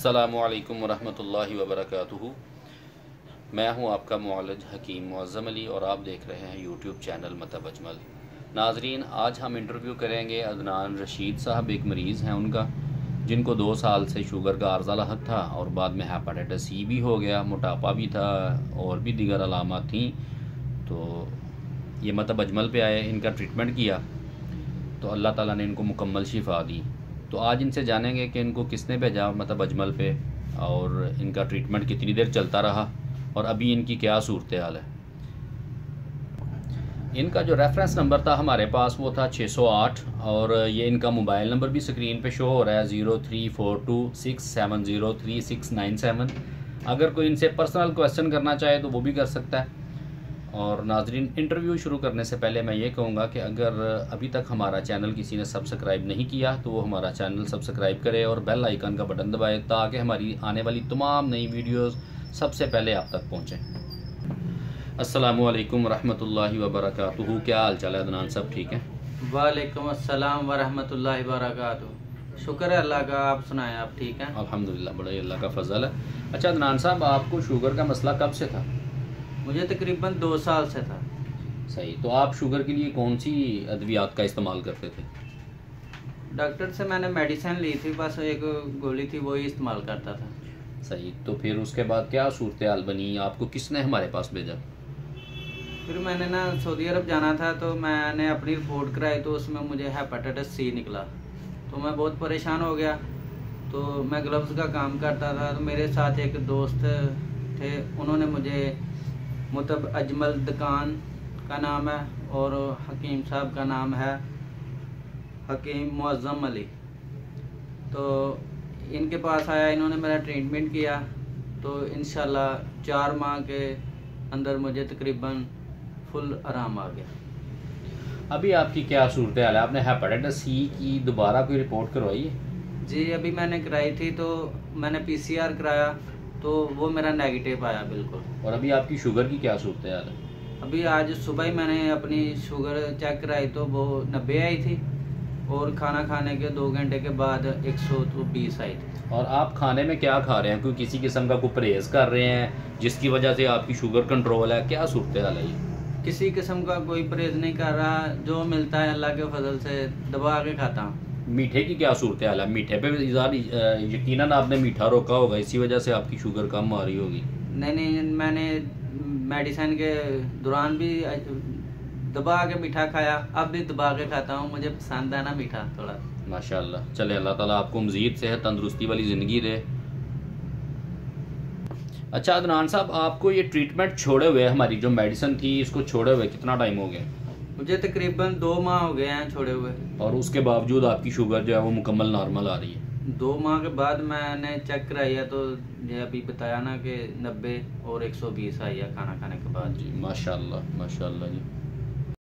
अस्सलामुअलैकुम वरहमतुल्लाहि वबरकातुहू। मैं हूं आपका मुअल्लिज हकीम मुअज़्ज़म अली और आप देख रहे हैं यूट्यूब चैनल मतब अजमल। नाजरीन, आज हम इंटरव्यू करेंगे अदनान रशीद साहब। एक मरीज़ हैं उनका, जिनको 2 साल से शुगर का आर्ज़ा लाहक था और बाद में हेपेटाइटिस सी भी हो गया, मोटापा भी था और भी दीगर अलामत थी। तो ये मतब अजमल पे आए, इनका ट्रीटमेंट किया तो अल्लाह ताला ने इनको मुकम्मल शिफा दी। तो आज इनसे जानेंगे कि इनको किसने भेजा मतलब अजमल पे और इनका ट्रीटमेंट कितनी देर चलता रहा और अभी इनकी क्या सूरत हाल है। इनका जो रेफरेंस नंबर था हमारे पास वो था 608 और ये इनका मोबाइल नंबर भी स्क्रीन पे शो हो रहा है 0342670367। अगर कोई इनसे पर्सनल क्वेश्चन करना चाहे तो वो भी कर सकता है। और नाजरीन, इंटरव्यू शुरू करने से पहले मैं ये कहूँगा कि अगर अभी तक हमारा चैनल किसी ने सब्सक्राइब नहीं किया तो वो हमारा चैनल सब्सक्राइब करे और बेल आइकन का बटन दबाए ताकि हमारी आने वाली तमाम नई वीडियोस सबसे पहले आप तक पहुँचें। अस्सलामु अलैकुम रहमतुल्लाहि व बरकातुहू। क्या हाल चाल है अदनान साहब, ठीक है? वालेकुम अस्सलाम व रहमतुल्लाहि व बरकातुहू। शुक्र है अल्लाह का, आप सुनाएं, आप ठीक हैं? अल्हम्दुलिल्लाह, बड़ा ही अल्लाह का फजल है। अच्छा अदनान साहब, आपको शुगर का मसला कब से था? मुझे तकरीबन 2 साल से था। सही। तो आप शुगर के लिए कौन सी अद्वियात का इस्तेमाल करते थे? डॉक्टर से मैंने मेडिसिन ली थी, बस एक गोली थी, वही इस्तेमाल करता था। सही। तो फिर उसके बाद क्या सूरत हाल बनी, आपको किसने हमारे पास भेजा? फिर मैंने ना सऊदी अरब जाना था तो मैंने अपनी रिपोर्ट कराई तो उसमें मुझे हेपेटाइटिस सी निकला। तो मैं बहुत परेशान हो गया। तो मैं ग्लव्स का काम करता था तो मेरे साथ एक दोस्त थे, उन्होंने मुझे मतब अजमल दुकान का नाम है और हकीम साहब का नाम है हकीम मुअज़्ज़म अली। तो इनके पास आया, इन्होंने मेरा ट्रीटमेंट किया तो इंशाल्लाह 4 माह के अंदर मुझे तकरीबन फुल आराम आ गया। अभी आपकी क्या सूरत हाल है? आपने हेपेटाइटिस सी की दोबारा कोई रिपोर्ट करवाई है? जी, अभी मैंने कराई थी तो मैंने पीसीआर कराया तो वो मेरा नेगेटिव आया बिल्कुल। और अभी आपकी शुगर की क्या सूरत हाल है? अभी आज सुबह ही मैंने अपनी शुगर चेक कराई तो वो 90 आई थी और खाना खाने के 2 घंटे के बाद 120 आई थी। और आप खाने में क्या खा रहे हैं? कोई किसी किस्म का कोई परहेज़ कर रहे हैं जिसकी वजह से आपकी शुगर कंट्रोल है? क्या सूरत हाल है ये? किसी किस्म का कोई परहेज नहीं कर रहा, जो मिलता है अल्लाह के फजल से दबा के खाता हूँ। मीठे की क्या सूरत हाल है? मीठे पे यकीनन आपने मीठा रोका होगा, इसी वजह से आपकी शुगर कम आ रही होगी। नहीं, मैंने मेडिसिन के दौरान भी दबा के मीठा खाया, अब भी दबा के खाता हूँ, मुझे पसंद है ना मीठा थोड़ा। माशाल्लाह। चले, अल्लाह ताला आपको मज़ीद सेहत तंदुरुस्ती वाली ज़िंदगी दे। अच्छा अदनान साहब, आपको ये ट्रीटमेंट छोड़े हुए, हमारी जो मेडिसिन थी इसको छोड़े हुए कितना टाइम हो गया? मुझे तकरीबन 2 माह हो गए हैं छोड़े हुए। और उसके बावजूद आपकी शुगर जो है वो मुकम्मल नॉर्मल आ रही है? 2 माह के बाद मैंने चेक कराई है तो ये अभी बताया ना कि 90 और 120 आई है खाना खाने के बाद। जी माशाल्लाह, माशाल्लाह जी।